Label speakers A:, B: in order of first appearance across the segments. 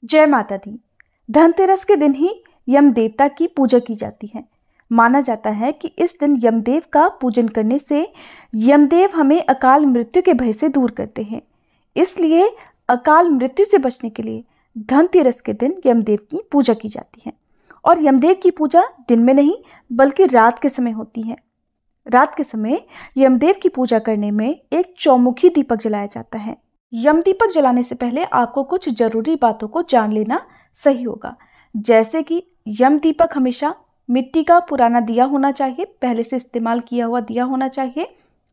A: जय माता दी। धनतेरस के दिन ही यम देवता की पूजा की जाती है। माना जाता है कि इस दिन यमदेव का पूजन करने से यमदेव हमें अकाल मृत्यु के भय से दूर करते हैं। इसलिए अकाल मृत्यु से बचने के लिए धनतेरस के दिन यमदेव की पूजा की जाती है। और यमदेव की पूजा दिन में नहीं बल्कि रात के समय होती है। रात के समय यमदेव की पूजा करने में एक चौमुखी दीपक जलाया जाता है। यम दीपक जलाने से पहले आपको कुछ जरूरी बातों को जान लेना सही होगा, जैसे कि यम दीपक हमेशा मिट्टी का पुराना दिया होना चाहिए, पहले से इस्तेमाल किया हुआ दिया होना चाहिए।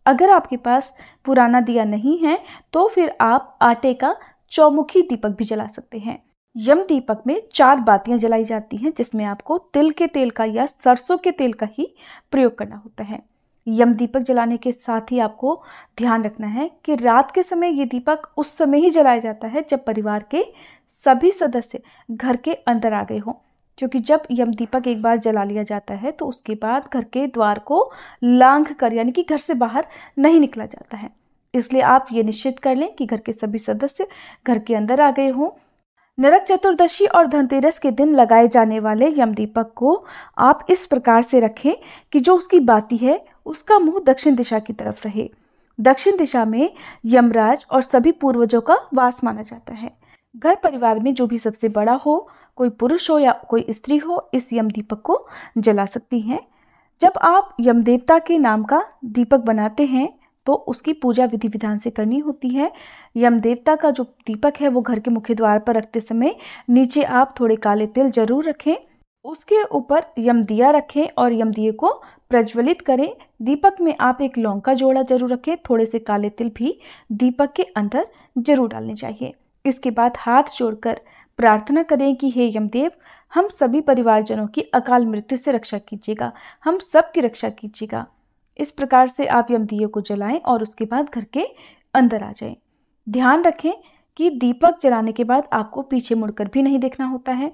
A: अगर आपके पास पुराना दिया नहीं है तो फिर आप आटे का चौमुखी दीपक भी जला सकते हैं। यम दीपक में 4 बातियां जलाई जाती हैं, जिसमें आपको तिल के तेल का या सरसों के तेल का ही प्रयोग करना होता है। यम दीपक जलाने के साथ ही आपको ध्यान रखना है कि रात के समय ये दीपक उस समय ही जलाया जाता है जब परिवार के सभी सदस्य घर के अंदर आ गए हों, क्योंकि जब यम दीपक एक बार जला लिया जाता है तो उसके बाद घर के द्वार को लांघ कर यानी कि घर से बाहर नहीं निकला जाता है। इसलिए आप ये निश्चित कर लें कि घर के सभी सदस्य घर के अंदर आ गए हों। नरक चतुर्दशी और धनतेरस के दिन लगाए जाने वाले यम दीपक को आप इस प्रकार से रखें कि जो उसकी बाती है उसका मुंह दक्षिण दिशा की तरफ रहे। दक्षिण दिशा में यमराज और सभी पूर्वजों का वास माना जाता है। घर परिवार में जो भी सबसे बड़ा हो, कोई पुरुष हो या कोई स्त्री हो, इस यम दीपक को जला सकती हैं। जब आप यम देवता के नाम का दीपक बनाते हैं तो उसकी पूजा विधि विधान से करनी होती है। यम देवता का जो दीपक है वो घर के मुख्य द्वार पर रखते समय नीचे आप थोड़े काले तिल जरूर रखें, उसके ऊपर यम दिया रखें और यम दिए को प्रज्वलित करें। दीपक में आप एक लौंग का जोड़ा जरूर रखें, थोड़े से काले तिल भी दीपक के अंदर जरूर डालने चाहिए। इसके बाद हाथ जोड़कर प्रार्थना करें कि हे यमदेव, हम सभी परिवारजनों की अकाल मृत्यु से रक्षा कीजिएगा, हम सब की रक्षा कीजिएगा। इस प्रकार से आप यम दिए को जलाएं और उसके बाद घर के अंदर आ जाएं। ध्यान रखें कि दीपक जलाने के बाद आपको पीछे मुड़कर भी नहीं देखना होता है।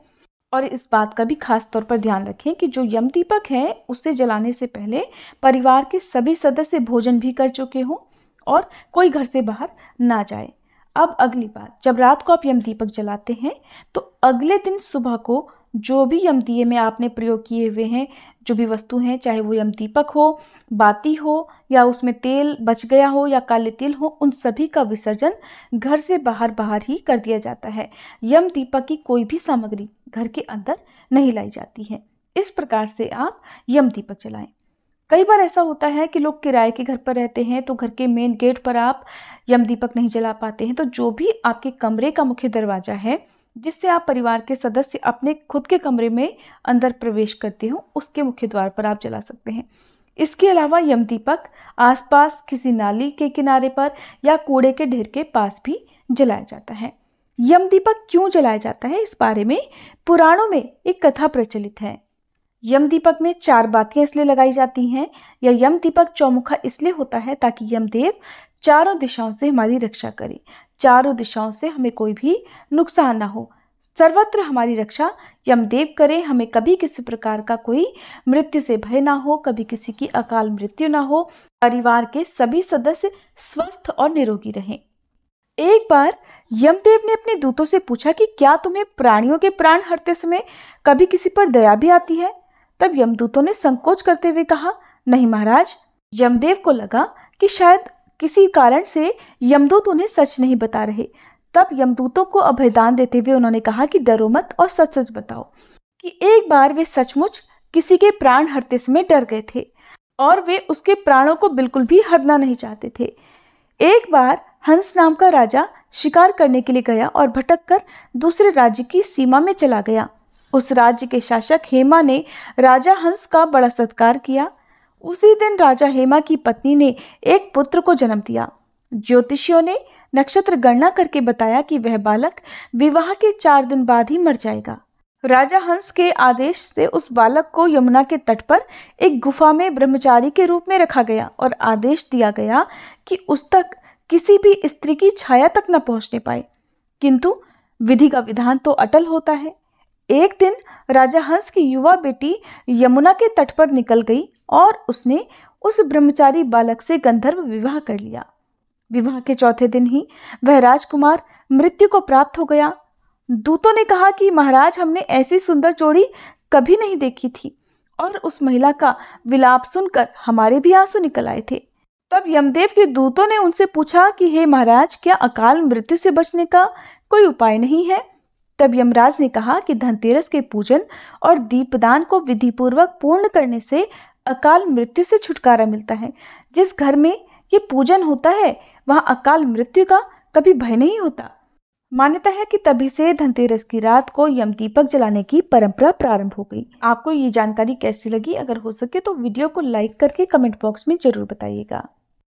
A: और इस बात का भी खास तौर पर ध्यान रखें कि जो यम दीपक है उसे जलाने से पहले परिवार के सभी सदस्य भोजन भी कर चुके हों और कोई घर से बाहर ना जाए। अब अगली बात, जब रात को आप यम दीपक जलाते हैं तो अगले दिन सुबह को जो भी यम दिए में आपने प्रयोग किए हुए हैं, जो भी वस्तु हैं, चाहे वो यम दीपक हो, बाती हो या उसमें तेल बच गया हो या काले तिल हो, उन सभी का विसर्जन घर से बाहर ही कर दिया जाता है। यम दीपक की कोई भी सामग्री घर के अंदर नहीं लाई जाती है। इस प्रकार से आप यम दीपक जलाएं। कई बार ऐसा होता है कि लोग किराए के घर पर रहते हैं तो घर के मेन गेट पर आप यम दीपक नहीं जला पाते हैं, तो जो भी आपके कमरे का मुख्य दरवाजा है जिससे आप परिवार के सदस्य अपने खुद के कमरे में अंदर प्रवेश करते हो, उसके मुख्य द्वार पर आप जला सकते हैं। इसके अलावा यम दीपक आसपास किसी नाली के किनारे पर या कूड़े के ढेर के पास भी जलाया जाता है। यम दीपक क्यों जलाया जाता है, इस बारे में पुराणों में एक कथा प्रचलित है। यम दीपक में 4 बातियां इसलिए लगाई जाती हैं या यम दीपक चौमुखा इसलिए होता है ताकि यमदेव चारों दिशाओं से हमारी रक्षा करे, चारों दिशाओं से हमें कोई भी नुकसान ना हो, सर्वत्र हमारी रक्षा यमदेव करे। हमें कभी किसी प्रकार का कोई मृत्यु से भय ना हो, कभी किसी की अकाल मृत्यु ना हो, परिवार के सभी सदस्य स्वस्थ और निरोगी रहें। एक बार यमदेव ने अपने दूतों से पूछा कि क्या तुम्हें प्राणियों के प्राण हरते समय कभी किसी पर दया भी आती है? तब यमदूतों ने संकोच करते हुए कहा, नहीं महाराज। यमदेव को लगा कि शायद किसी कारण से यमदूत उन्हें सच नहीं बता रहे। तब यमदूतों को अभयदान देते हुए उन्होंने कहा कि डरो मत और सच सच बताओ कि एक बार वे सचमुच किसी के प्राण हरते समय डर गए थे और वे उसके प्राणों को बिल्कुल भी हरना नहीं चाहते थे। एक बार हंस नाम का राजा शिकार करने के लिए गया और भटक कर दूसरे राज्य की सीमा में चला गया। उस राज्य के शासक हेमा ने राजा हंस का बड़ा सत्कार किया। उसी दिन राजा हेमा की पत्नी ने एक पुत्र को जन्म दिया। ज्योतिषियों ने नक्षत्र गणना करके बताया कि वह बालक विवाह के 4 दिन बाद ही मर जाएगा। राजा हंस के आदेश से उस बालक को यमुना के तट पर एक गुफा में ब्रह्मचारी के रूप में रखा गया और आदेश दिया गया कि उस तक किसी भी स्त्री की छाया तक न पहुंचने पाए। किंतु विधि का विधान तो अटल होता है। एक दिन राजा हंस की युवा बेटी यमुना के तट पर निकल गई और उसने उस ब्रह्मचारी बालक से गंधर्व विवाह कर लिया। विवाह के चौथे दिन ही वह राजकुमार मृत्यु को प्राप्त हो गया। दूतों ने कहा कि महाराज, हमने ऐसी सुंदर जोड़ी कभी नहीं देखी थी, और उस महिला का विलाप सुनकर हमारे भी आंसू निकल आए थे। तब यमदेव के दूतों ने उनसे पूछा कि हे महाराज, क्या अकाल मृत्यु से बचने का कोई उपाय नहीं है? तब यमराज ने कहा कि धनतेरस के पूजन और दीपदान को विधिपूर्वक पूर्ण करने से अकाल मृत्यु से छुटकारा मिलता है। जिस घर में ये पूजन होता है वहां अकाल मृत्यु का कभी भय नहीं होता। मान्यता है कि तभी से धनतेरस की रात को यम दीपक जलाने की परंपरा प्रारंभ हो गई। आपको ये जानकारी कैसी लगी? अगर हो सके तो वीडियो को लाइक करके कमेंट बॉक्स में जरूर बताइएगा।